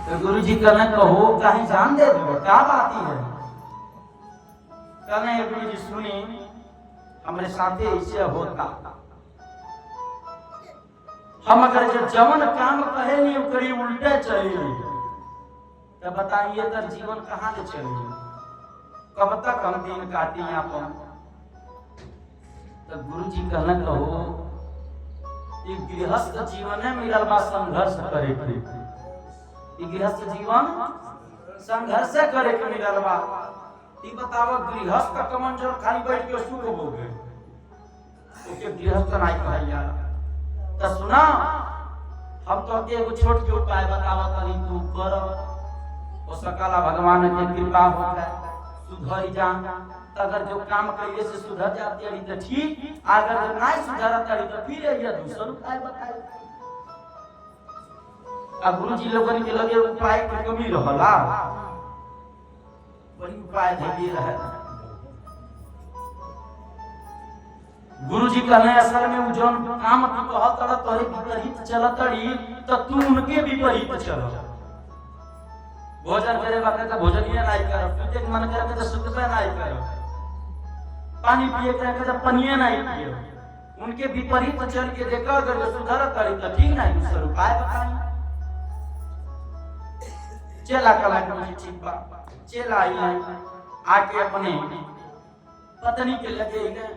तो गुरु जी कहने कहो कहीं जान दे दो क्या बात है। कहने गुरु जी सुनी हमारे साथे ऐसे होता हम अगर जो जवन काम कहे नहीं करी उल्टे चले तो बताइए तो जीवन कहाँ ले चले कब तक हम दिन काटी अपन। तो गुरु जी कहने कहो ये गृहस्थ जीवन है मिलल बा संघर्ष करे के गृहस्थ जीवन संघर्ष करे के मिलल बा। ई बताओ गृहस्थ का कमन जो खाली बैठ के सुख भोगे ओके गृहस्थ नहीं कहैया। तो सुना हम तो एगो छोट छोट उपाय बतावा तनी तू कर ओ सकला भगवान के कृपा हो जाए सुधर जा। अगर जो काम कइले से सुधर जाती है तो ठीक अगर जो नहीं सुधरता है तो फिर ये दूसरा उपाय बताए। अब गुरु जी लोगन के लगे उपाय के कमी रहला बड़ी उपाय दे रहे। गुरु जी कहने असल में उ जौन काम तू कहत रह तोरे विपरीत चलत रही तो तू उनके विपरीत चल। भोजन करे वक्त तो भोजन ही नहीं कर पीते मन करे तो सुतबे नहीं कर पानी पिए करे तो पानी नहीं पिए उनके विपरीत चल के देखा अगर जो सुधरत रही तो ठीक नहीं दूसरा उपाय बताई। चेला कला के ठीक बा चेला आई आके अपने पत्नी के लगे ने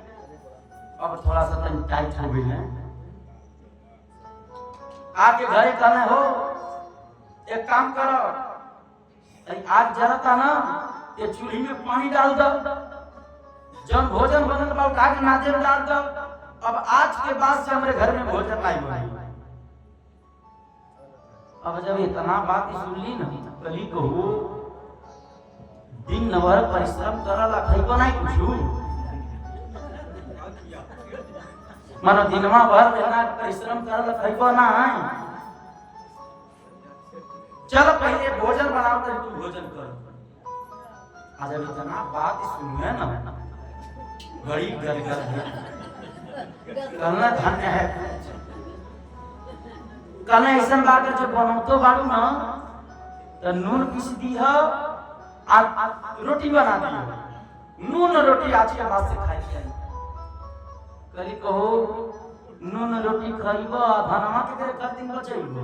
अब थोड़ा सा तन टाइट हो गई है आके घरे कहने हो एक काम करो आग जलता ना ये चूल्ही में पानी डाल दो जब भोजन बनल बा उठा के नादे में डाल दो। अब आज के बाद से हमारे घर में भोजन नहीं बनेगा। अब जब इतना बात सुन ली ना कली कहू दिन भर परिश्रम करला खइबो नहीं कुछ मानो दिनवा भर लेना परिश्रम करला खइबो ना चल पहले भोजन बनाओ तो तू भोजन कर। आज जब इतना बात सुने ना घड़ी घर घर कहना धन्य है कहना ऐसा बात जो बनौतो बाड़ू ना तो नून पीस दी है रोटी बना दी नून रोटी आज के बाद से खाई जाए कली कहो नून रोटी खाइबो धनमा के करे कर दिन बचैबो।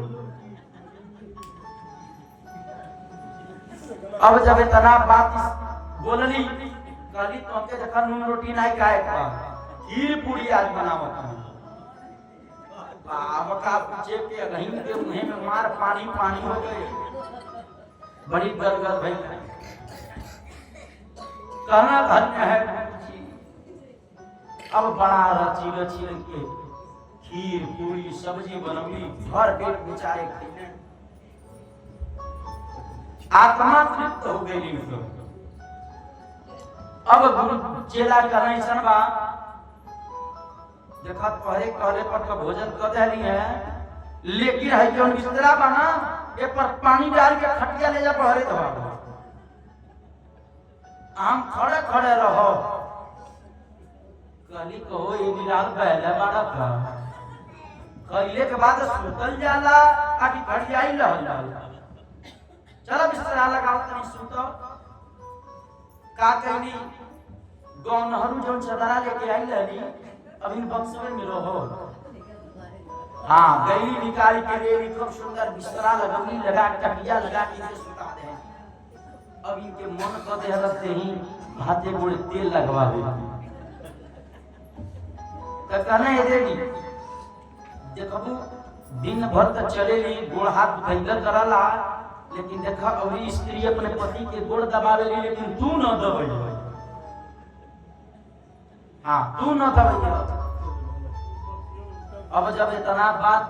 अब जब इतना बात बोलली कली तो के देखा नून रोटी नहीं खाए का खीर पूरी आज बनावत है बाबा का पूछे के रहीम के मुंह में मार पानी पानी हो गए बड़ी गदगद भई कहना धन्य है। अब बड़ा रची रची के खीर पूरी सब्जी बनौली भर पेट बेचारे खाए आत्मा तृप्त हो गई। अब गुरु चेला कहने सनबा देखा पहले कहले पर का भोजन कर देली है लेकिन है जो बिस्तरा बना ये पर पानी डाल के खटिया ले जा पहरे दबा आम खड़े खड़े रहो कली कहो ये बिलाल पहले बड़ा था कइले के बाद सुतल जाला आकी खड़िया ही रहल जाला चलो बिस्तरा लगाओ तनी सुतो का कहनी गौ नहरू जो चदरा लेके आई लली अब इन बक्सवे में रहो। हाँ गैली निकाल के लिए खूब सुंदर बिस्तरा लगौली लगा तकिया लगा के सुता दे। अब इनके मन को दे रखते ही हाथे गोड़े तेल लगवा दे तो कहने ये देवी देखबू दिन भर तक चलेली गोड़ हाथ उठैल करला लेकिन देखा अवरी स्त्री अपने पति के गोड़ दबावेली लेकिन तू न दबैया। हाँ तू न दबैया। अब जब इतना बात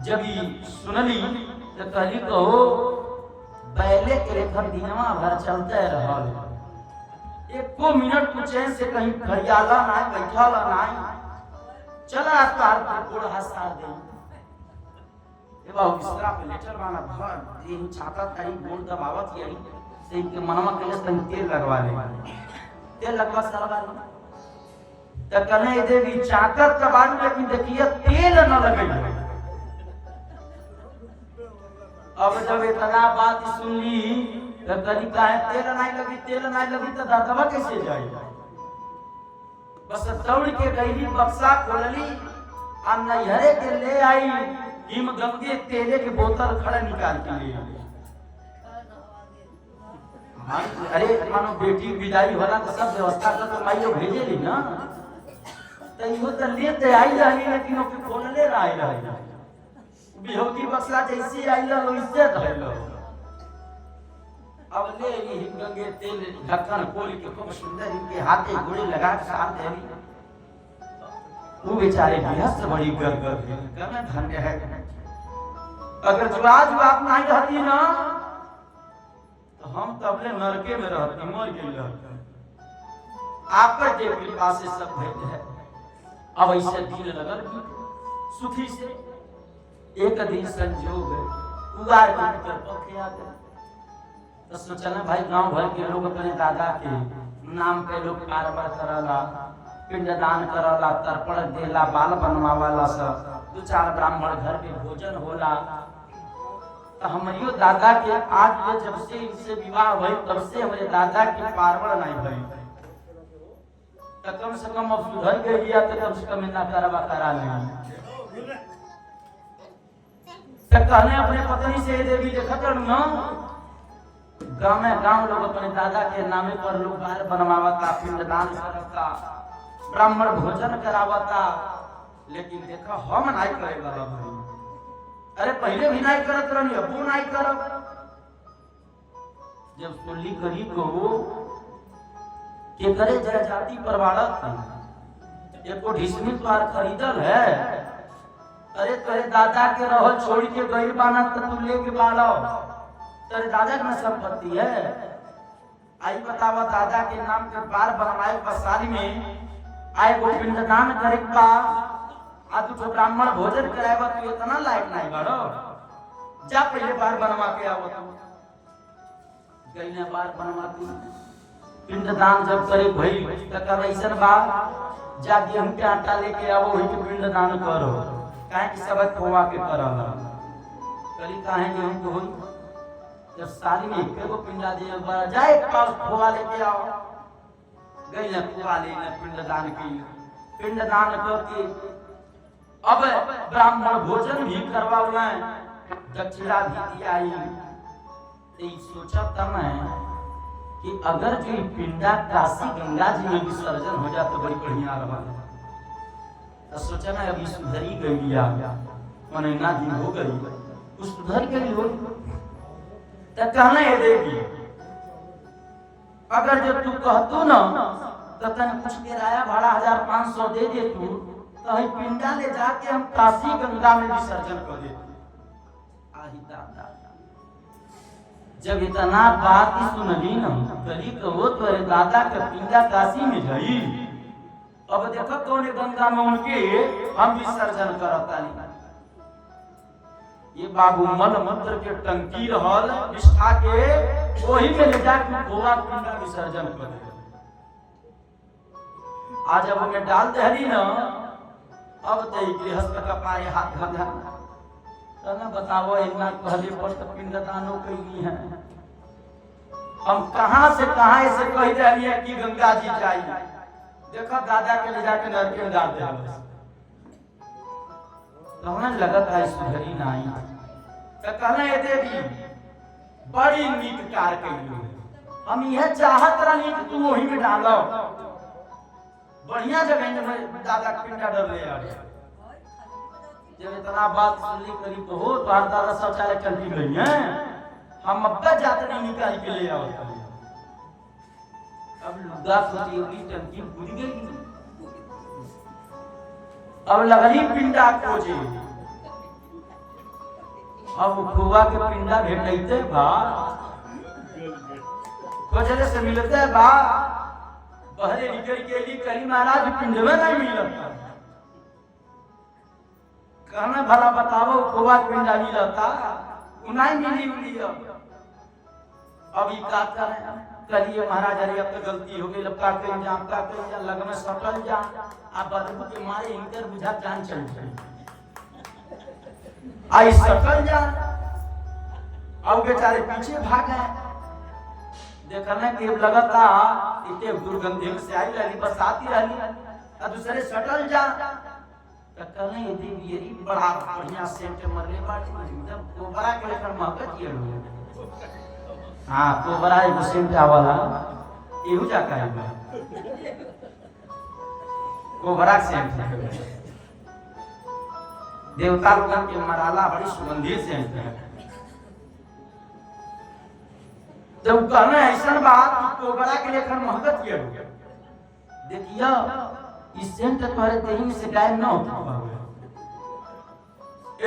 जब सुनली तो कहली कहो पहले के लेखन दिनवा भर चलते रहल एको मिनट तू चैन से कहीं खड़ियाला ना बैठाला ना चला तार पर गोड़ हंसा दे ए बाबू बिस्तरा पे लेटर वाला भर दिन छाता ताई गोड़ दबावत यही से के मनवा के तन तेल लगवा ले तेल लगवा सरवा तो कहने देवी चाकत का बारू लेकिन देखिए तेल न लगे। अब जब इतना बात सुन ली तो तरीका है तेल नहीं लगी तो दादवा कैसे जाएगा। बस दौड़ के गई बक्सा खोलली आ नैहरे के ले आई हिम गंगे तेले के बोतल खड़े निकाल के ले आई। अरे मानो बेटी विदाई होला तो सब व्यवस्था कर माइयो भेजे ली ना तो इहो तो लेते आई रही लेकिन ओके खोलले ना आई रही बिहोगी बक्सा जैसी आई लो इससे धइलो। अब ले ली हिम गंगे तेल ढक्कन खोल के खूब सुंदर इनके हाथे गोली लगा के साथ दे दी। वो बेचारे गृहस्थ बड़ी गदगद है कमे धन्य है। अगर जुआज बात नहीं रहती ना तो हम तबले नरके में रहते मर गए रहते। आपका के कृपा से सब भेद है। अब ऐसे दिन लगल सुखी से एक दिन संजोग है कुआर के भीतर पखे आ गए तो सोचना भाई गांव भर के लोग अपने दादा के नाम पे लोग कारबार करला पिंडदान करला तर्पण देला बाल बनवावाला सब दो चार ब्राह्मण घर पे भोजन होला। तो हमारियो दादा के आज ये जब से इनसे विवाह भई तब से हमारे दादा की पार्वण नहीं भई तो कम से कम अब सुधर गई या तो कम से कम ना करवा करा नहीं। तो कहने अपने पत्नी से देवी देखा करूं ना गांव में गांव लोग अपने दादा के नामे पर लोग बाहर बनवावता पिंडदान करता ब्राह्मण भोजन करावता लेकिन देखा हम नहीं करेगा भाई। अरे पहले भी नहीं करत रहनी अब नहीं करब। जब सुनली करी को के करे जय जाति परवाड़त एको ढिसमी द्वार खरीदल है। अरे तेरे दादा के रहल छोड़ के गई बाना तो तू लेके बाड़ो तेरे दादा की संपत्ति है। आई बतावा दादा के नाम के बार बनवाए बसारी में आए वो पिंडदान करे बा आ तू तो ब्राह्मण भोजन कराएगा तू इतना लायक नहीं बाड़ो जा पहले बार बनवा के आओ तू गई ने बार बनवाती पिंडदान जब करे भई त कर ऐसन बा जा गेहूं के आटा लेके आओ वही के पिंडदान करो काहे कि सब खोवा के करला कली काहे गेहूं को होई जब साली में एक को पिंडा दे बा जाए पास खोवा लेके आओ गई ने खोवा ले ने पिंडदान की पिंडदान करके अब ब्राह्मण भोजन भी करवावे दक्षिणा भी दिया आई। तो सोचा था मैं कि अगर जो पिंडा काशी गंगा जी में विसर्जन हो जाए तो बड़ी बढ़िया रहा। तो सोचा ना अभी सुधरी गई या मैंने ना दिन हो गई उस सुधर गई हो तो कहना है देवी अगर जो तू कहतू ना तो तन कुछ किराया भाड़ा 1500 दे दे तू तो ही पिंडा ले जाके हम काशी गंगा में विसर्जन कर देते। आही दादा जब इतना बात ही सुनली ना करी तो वो तो दादा के पिंडा काशी में गई। अब देखो कौन गंगा में उनके हम विसर्जन करता नहीं। ये बाबू मन मंत्र के टंकी रहल निष्ठा के वही में ले जाके गोवा पिंडा विसर्जन कर दे। आज जब हमें डाल दहली ना अब तो गृहस्थ का पाए हाथ धधा तो ना बताओ इतना पहले पर तो पिंडदानों कैली है हम कहां से कहां ऐसे कह रही है कि गंगा जी जाई देखो दादा के ले जाके नरके में डाल दे तो हमें लगता है सुधरी नहीं तो कहना ये देवी बड़ी नीक कार कैली हम यह चाहत रही कि तू वही में डालो बढ़िया जगह में दादा पिंडा डर ले आ जब इतना बात सुनली करी तो हो तो दादा शौचालय चलती गई है हम अब तक जाते नहीं निकाल के ले आओ अब लुगा सोची होगी टंकी बुझ गई अब लगली पिंडा खोजे अब खुआ के पिंडा भेटते बा खोजले से मिलते बा पहले निकल के लिए करी महाराज पिंड में नहीं मिलता कहना भला बताओ खोवा पिंडा मिलता उनाई मिली अभी का करें करिए महाराज अरे अब तो गलती हो गई अब का कहीं जा लग में सटल जा आप बदबू के मारे इनकर बुझा जान चल गई आई सटल जा अब बेचारे पीछे भाग गए। देखने के लगता इतने दुर्गंध से आई रही बस आती रही और दूसरे सटल जा कहने ये देवी बड़ा बढ़िया सेंट मरले बाटी एकदम कोबरा के लेकर महकत किए हां कोबरा एगो सेंट आवाला एहू जा काहे कोबरा सेंट देवता लोगन के मराला बड़ी सुगंधित सेंट है। जब कहना ऐसा बात कोबरा के लेकर महकत किए देखिए इस सेंट तुम्हारे देह में से गायब ना होता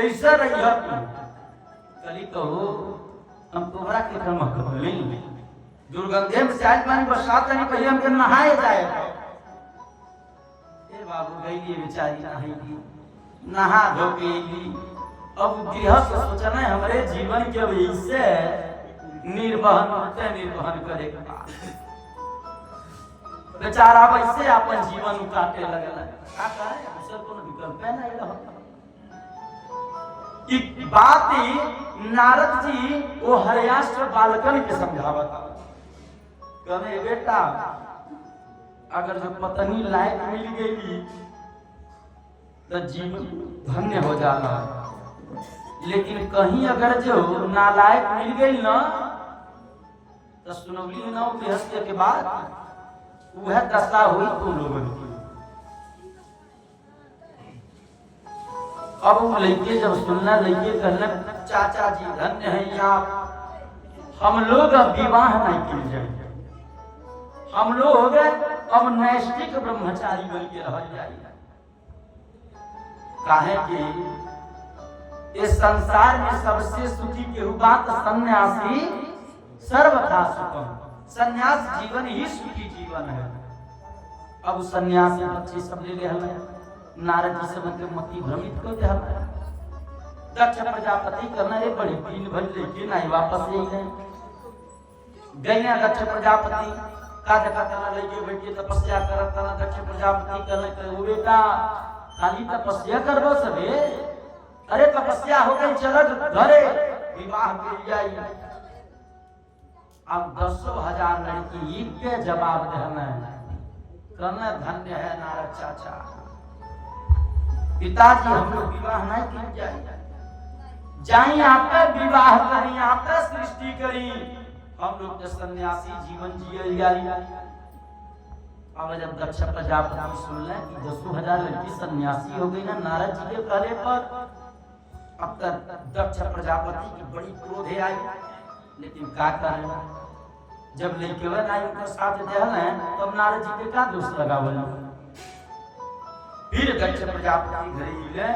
ऐसा रही है कली कहो हम कोबरा के लेकर महकत नहीं दुर्गंधे में से आज पानी बरसात नहीं पहले हमके नहाए जाए ए बाबू गई बेचारी नहाएगी नहा धो के अब गृहस्थ सोचना है हमारे जीवन के इससे निर्वहन करे बेचारा वैसे अपन जीवन काटे लगल का करे दूसर कोनो विकल्प है नहीं रहा। एक बात नारद जी वो हरियाश्र बालकन के समझावत कहने बेटा अगर जो पत्नी लायक मिल गई तो जीवन धन्य हो जाना लेकिन कहीं अगर जो नालायक मिल गई ना तो सुनौली ना गृहस्थ के बाद वह दशा हुई तुम लोगों की। अब वो लड़के जब सुनना लड़के कहने चाचा जी धन्य है आप हम लोग अब विवाह नहीं किए जाएंगे हम लोग हो गए अब नैष्ठिक ब्रह्मचारी बन के रह जाएंगे काहे कि इस संसार में सबसे सुखी के बात सन्यासी सर्वथा सुखम सन्यास जीवन ही सुखी जीवन है। अब सन्यासी बच्चे सब ले रहे नारद जी से मतलब मति भ्रमित को दे दक्ष प्रजापति करना ये बड़ी दिन भर लेके नहीं वापस ही नहीं गए दक्ष प्रजापति का देखा करना लेके बैठे तपस्या करता ना दक्ष प्रजापति करने वो बेटा खाली तपस्या करबो सबे अरे तपस्या हो गई चलो घरे विवाह के जाई अब 10,000 लड़की के जवाब देना कहना धन्य है नारद चाचा पिताजी हम लोग विवाह नहीं कर जाए जाई आप विवाह करी आप सृष्टि करी हम लोग के सन्यासी जीवन जिए जाई। अब जब दक्ष प्रजापति सुन ले कि 10,000 लड़की सन्यासी हो गई ना नारद जी के कहले पर अब तक दक्ष प्रजापति की बड़ी क्रोध है आई लेकिन का करें जब लड़के आई उनका साथ देहल है तब नारद जी के का दोष लगावल फिर दक्ष प्रजापति घरे गए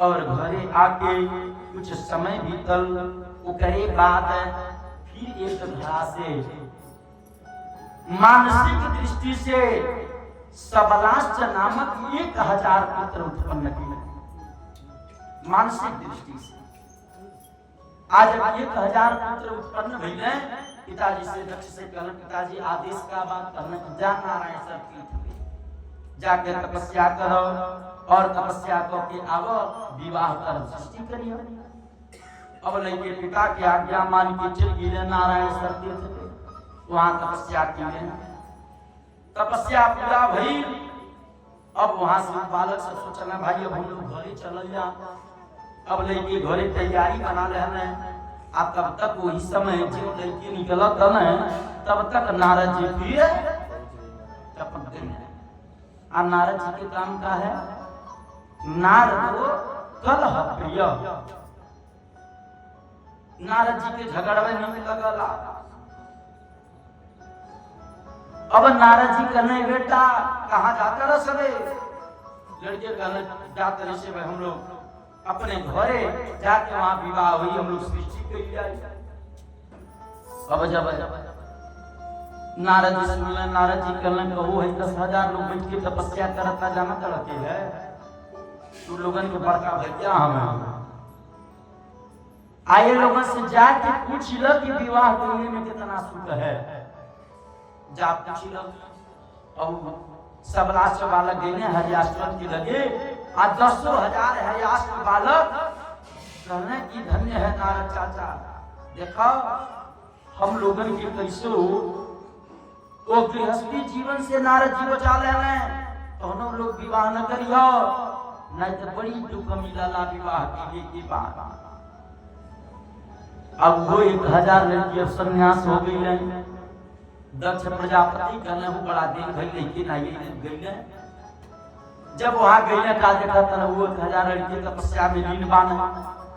और घरे आके कुछ समय बीतल उकरे बाद फिर एक घड़ा से मानसिक दृष्टि से सबलाश्च नामक 1,000 पुत्र उत्पन्न किए मानसिक दृष्टि से आज 1,000 पुत्र उत्पन्न भइले पिताजी से दक्ष से कहना पिताजी आदेश का बात करना जा नारायण सर तीर्थ पे जाके तपस्या करो और तपस्या करके आवो विवाह कर सृष्टि करियो। अब लड़के पिता की आज्ञा मान के चल गए नारायण सर तीर्थ पे वहां तपस्या की तपस्या पूरा भई। अब वहां से बालक से सोचना भाई अब हम लोग घरे चल जा अब लड़के घरे तैयारी बना रहे आ तब तक वही समय जो लड़की निकलत है तब तक नारद जी भी टपक गए आ नारद जी के काम का है नारद कलह प्रिय नारद जी के झगड़वे नहीं लगला। अब नारद जी कहने बेटा कहाँ जाते रह सबे लड़के कहने जाते रहे से हम लोग अपने घरे जाके वहां विवाह हुई हम लोग सृष्टि कर लिया। अब जब नारद जी सुनले नारद जी कहने वो है 10,000 लोग बैठ के तपस्या करता जाना तड़के है तू लोगन के बड़का भैया हम आए लोगों से जाके पूछ लो कि विवाह करने में कितना सुख है जा पूछ लो। और सबलाश्र बालक गए हरियाश्रम के लगे आ 10,000 हरियाश्र बालक कहने की धन्य है नारद चाचा देखा हम लोगन के कैसे वो गृहस्थी जीवन से नारद जी बचा ले तो हम लोग विवाह न करियो, नहीं तो बड़ी दुख मिला विवाह की बात। अब वो 1000 लड़की अब संन्यास हो गई है। दक्ष प्रजापति कहने वो बड़ा दिन भई लेकिन आई गई। जब वहां गई का देखा तब वो 1000 लड़की तपस्या में लीन बान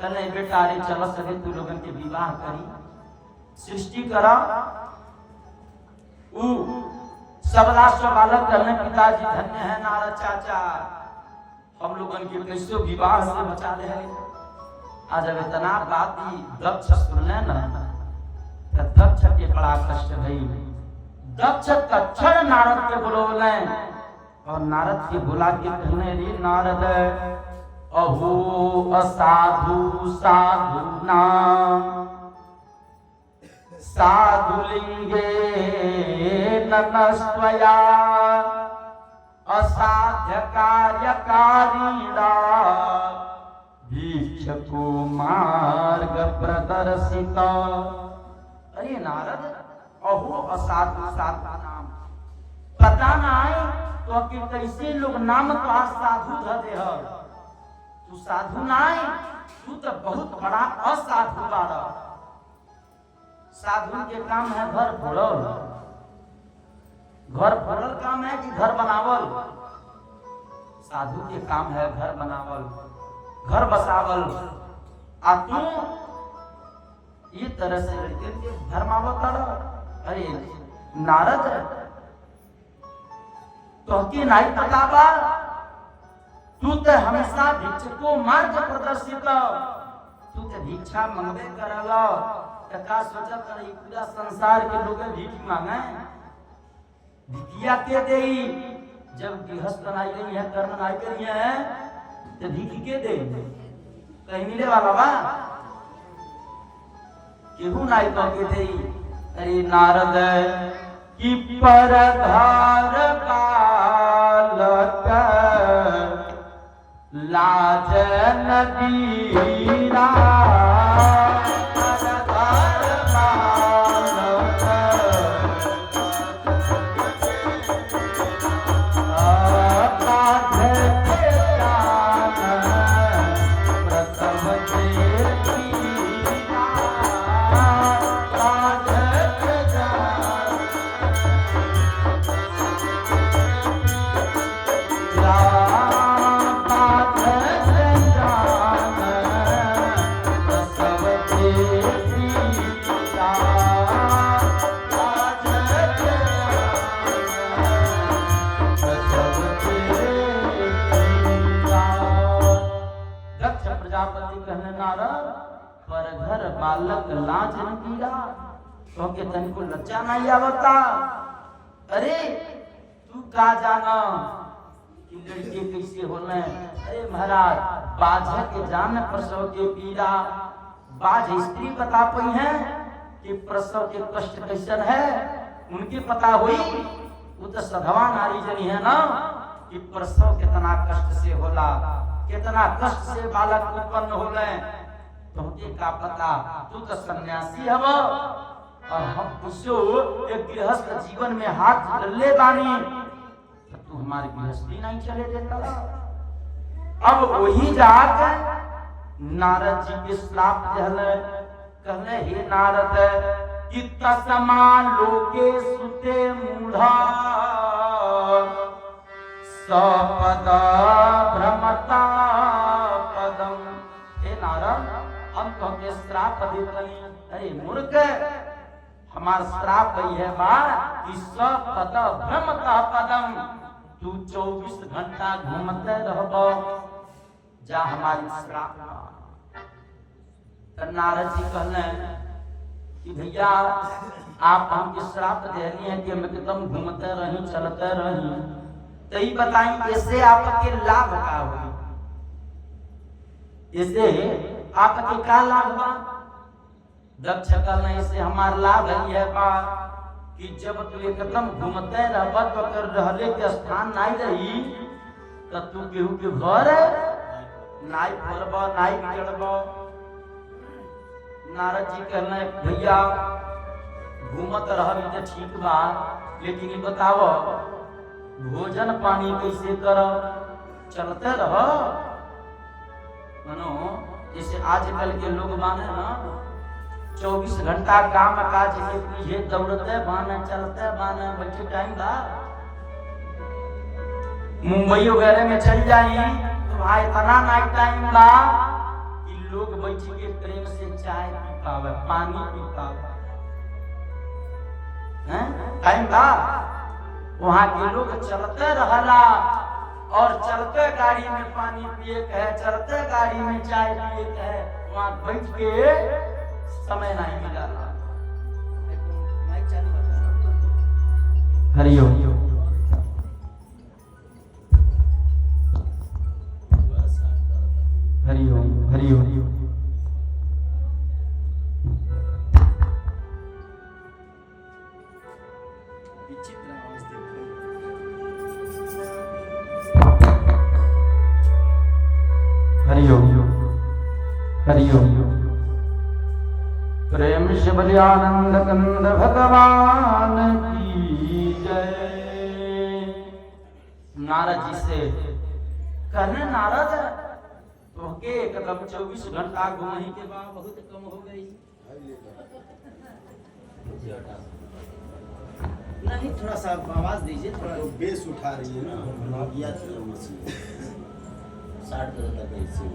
कहने बेटा अरे चलो सके तू लोगन के विवाह करी सृष्टि करा। सब राष्ट्र बालक कहने पिताजी धन्य है नारद चाचा, हम लोगन के कैसे विवाह से बचा ले है। आज जब इतना बात दक्ष सुनले न तो दक्ष के बड़ा कष्ट भई। दक्ष तक्षण नारद के बुलौले और नारद के बुला के कहने रे नारद अहो असाधु साधु नाम साधुलिंगे ननस्त्वया असाध्य कार्यकारिणा भिक्षको मार्ग प्रदर्शित। अरे नारद अहो असाधु साधु नाम पता नहीं तो कि कैसे लोग नाम तो साधु धरे है। तू साधु नहीं, तू तो बहुत बड़ा असाधु बाड़ा। साधु के काम है घर फोड़ल, घर फोड़ल काम है कि घर बनावल। साधु के काम है घर बनावल, घर बसावल। आ तू ये तरह से लड़के के धर्मावत। अरे नारद तो की नहीं पता बा, तू तो हमेशा भिक्षुको मार्ग प्रदर्शित। तू तो भिक्षा मंगबे करला का सोचत कर पूरा संसार के लोग भीख मांगे, भिखिया के देई। जब गृहस्थ बनाई गई है कर्म बनाई गई है तो भीख के दे कहीं मिले वाला बा केहू नाई तो के देई। अरे नारद की परधार बालक लाज नदीरा बालक लाज न पीरा तो के तनको लज्जा नहीं आवता। अरे तू का जाना कि लड़के कैसे होने। अरे महाराज बाझ के जान प्रसव के पीरा, बाझ स्त्री बता पई है कि प्रसव के कष्ट कैसन है, उनके पता हुई। वो तो सधवा नारी जनी है ना कि प्रसव कितना कष्ट से होला, कितना कष्ट से बालक उत्पन्न होले। तुमके का पता, तू तो सन्यासी हव और हम तुझसे एक गृहस्थ जीवन में हाथ ले बानी तो तू हमारी गृहस्थी नहीं चले देता। अब वही जात नारद जी के श्राप देहले, कहले हे नारद कि तस्मा लोके सुते मूढ़ा सपद भ्रमता पदम। हे नारद हम तो के श्राप देतनी। अरे मूर्ख हमार श्राप है बा कि सपद भ्रमता पदम, तू 24 घंटा घूमते रहबो जा हमारी श्राप। तो नारद जी कहले कि भैया आप हमके श्राप देनी है कि हम एकदम घूमते रही चलते रही, तो ये बताई इससे आपके लाभ का होगी, इससे आपके का लाभ बा। दक्ष कहले इससे हमार लाभ है बा कि जब तू एकदम घूमते रहबा तो कर रहले के स्थान नहीं रही तो तू केहू के घर नाई फोड़बा नाई बिगड़बा नारद जी कहने भैया घूमत रहबी तो ठीक बा, लेकिन ये बताओ भोजन पानी कैसे करब? चलते रह मनो, जैसे आजकल के लोग माने ना 24 घंटा काम काज के पीछे दौड़ते बाने, चलते बाने, बैठे टाइम बा। मुंबई वगैरह में चल जाई तो भाई इतना नाइट टाइम बा कि लोग बैठ के प्रेम से चाय पी पावे, पानी पी पावे, हैं टाइम बा। वहां के लोग चलते रहला और चलते गाड़ी में पानी पिए के है, चलते गाड़ी में चाय पिए के है, वहां बैठ के समय नहीं मिला। हरिओम हरिओम हरिओम। हरिओम हरिओम। प्रेम से बलि आनंद कंद भगवान की जय। नारद जी से कहने नारद तोहके कदम 24 घंटा घुमही के बाद बहुत कम हो गई। नहीं थोड़ा सा आवाज दीजिए, थोड़ा बेस उठा रही है ना, गया था मशीन 60 तक ऐसे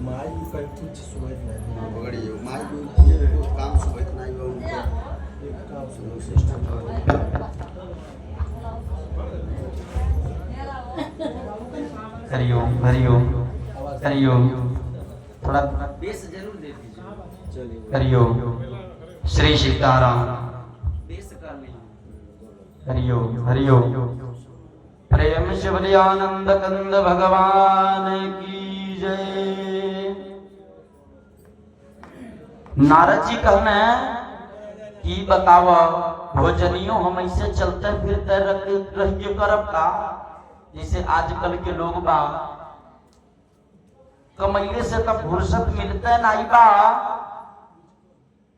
माई का कुछ सुबह नहीं पकड़ी है माई को ये कुछ काम सुबह नहीं हुआ उनका एक काम सुनो सिस्टम हरिओम हरिओम हरिओम। थोड़ा बेस जरूर दे दीजिए। चलिए हरिओम। श्री सीताराम। बेस कर ली। हरिओम हरिओम। प्रेम से बलि आनंद कंद भगवान की जय। नारद जी कहने कि बताओ भोजनियों हम ऐसे चलते फिरते रहिए करब का? जैसे आजकल के लोग बा कमैले से तब फुर्सत मिलते नहीं बा,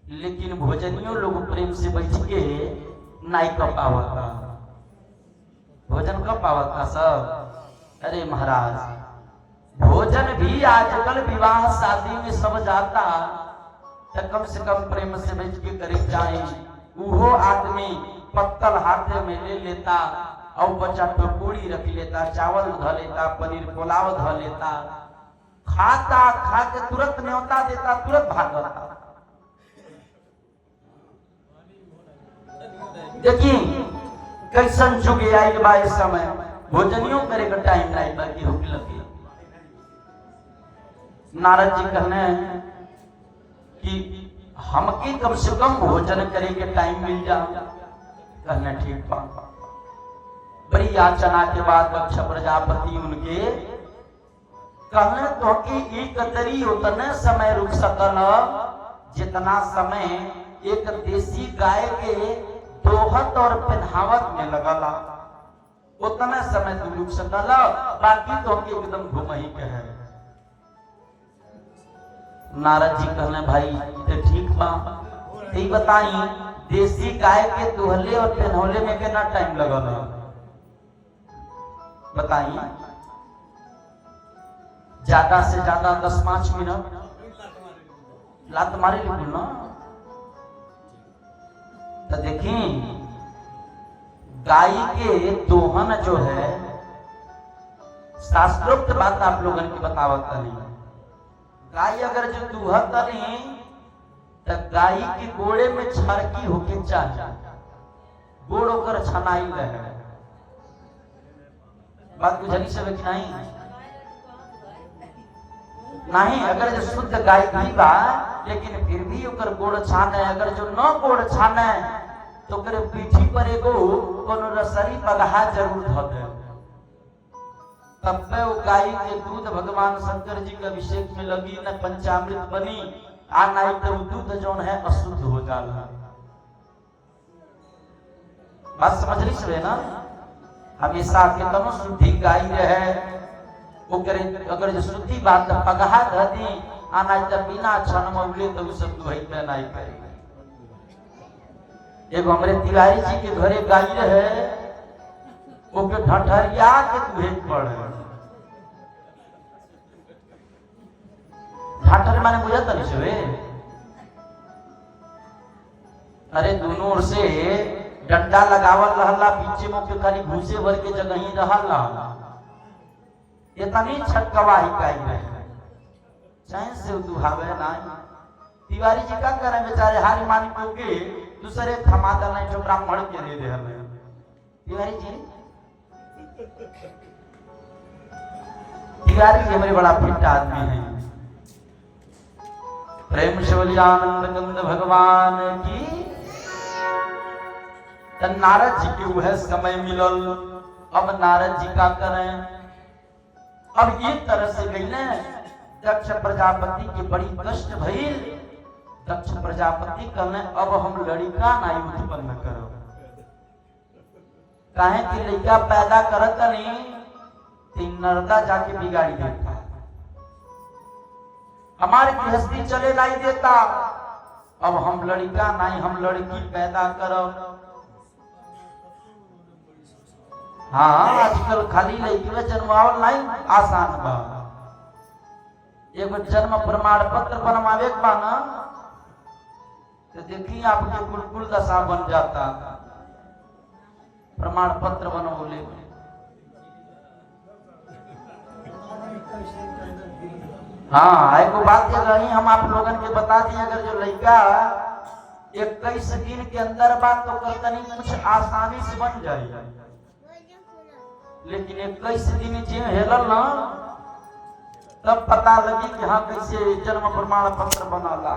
लेकिन भोजनियों लोग प्रेम से बैठ के नहीं कर पावता। भोजन कर पावता सब? अरे महाराज भोजन भी आजकल विवाह शादी में सब जाता, तो कम से कम प्रेम से बैठ के करे जाए। वो आदमी पत्तल हाथ में ले लेता और बच्चा टोकरी रख लेता, चावल ध लेता, पनीर पुलाव ध लेता, खाता खा के तुरंत न्योता देता, तुरंत भागता। देखिए कैसन जुग आइल बा इस समय, भोजनियों करे का टाइम नहीं बा कि रुक लगे। नारद जी कहने कि हमके कम से कम भोजन करे के टाइम मिल जा। कहने ठीक बा। बड़ी याचना के बाद दक्ष प्रजापति उनके कहने तो कि एक तरी उतने समय रुक सकल जितना समय एक देसी गाय के दोहत और पहनावत में लगला, उतना समय तू रुक सकल, बाकी तो के एकदम घुमही के है। नारद जी कहने भाई तो ठीक बा, ते बताई देसी गाय के दुहले और पहनौले में कितना टाइम लगल? बताइए। ज्यादा से ज्यादा 10-5 मिनट लात मारे लिखूं ना। तो देखिए गाय के दोहन जो है शास्त्रोक्त बात आप लोगों की बतावत नहीं। गाय अगर जो दूहत नहीं तो गाय के गोड़े में छारकी होके चाहिए, गोड़ होकर छनाई रहे। बात बुझली सब कि नहीं? नहीं, अगर जो शुद्ध गाय भी बा लेकिन फिर भी ओकर गोड़ छाने, अगर जो न गोड़ छाने तो ओकर पीठी पर एगो कोनो रसरी पगहा जरूर धो दे, तब पे वो गाय के दूध भगवान शंकर जी के अभिषेक में लगी न पंचामृत बनी, आ नहीं तो दूध जौन है अशुद्ध हो जाला। बात समझ रही सब ना? हमेशा कितनो शुद्धि गाय रहे ओकरे अगर जो शुद्धि बात पगहा धदी आना जब बिना क्षण मौले तो उ सब दुहई में नहीं करे। एगो हमरे तिवारी जी के घरे गाई रहे, ओके ढठरिया के दुहे पड़े। ढठर माने बुझत नहीं छवे? अरे दोनों ओर से डंडा लगावल रहला, पीछे मुख खाली घुसे भर के जगह ही रहला। इतनी छटकवाही काई रहे, चैन से दुहावे नहीं। तिवारी जी का करे बेचारे हारी मानी को के दूसरे थमा दल जो ब्राह्मण के दे दे हमें। तिवारी जी हमारे बड़ा फिट आदमी है। प्रेम से बोलिए आनंद कंद भगवान की। नारद जी के वह समय मिलल, अब नारद जी का करें। अब ये तरह से गई ने दक्ष प्रजापति की बड़ी कष्ट भइल। दक्ष प्रजापति कहने अब हम लड़का नहीं उत्पन्न करो, काहे कि लड़का पैदा करत नहीं तीन नरदा जाके बिगाड़ी देता, हमारी गृहस्थी चले नहीं देता। अब हम लड़का नहीं हम लड़की पैदा करो। हाँ आजकल खाली लड़की में जन्मावल नहीं आसान बा। एगो जन्म प्रमाण पत्र बनवावे बा ना तो देखिए आपके कुल दशा बन जाता। प्रमाण पत्र बनवले हाँ एक बात ये रही हम आप लोगन के बता दिए, अगर जो लड़का 21 दिन के अंदर बात तो करता नहीं कुछ आसानी से बन जाए, लेकिन 21 दिन जे हेलल ना तब पता लगी कि हाँ कैसे जन्म प्रमाण पत्र बनाला।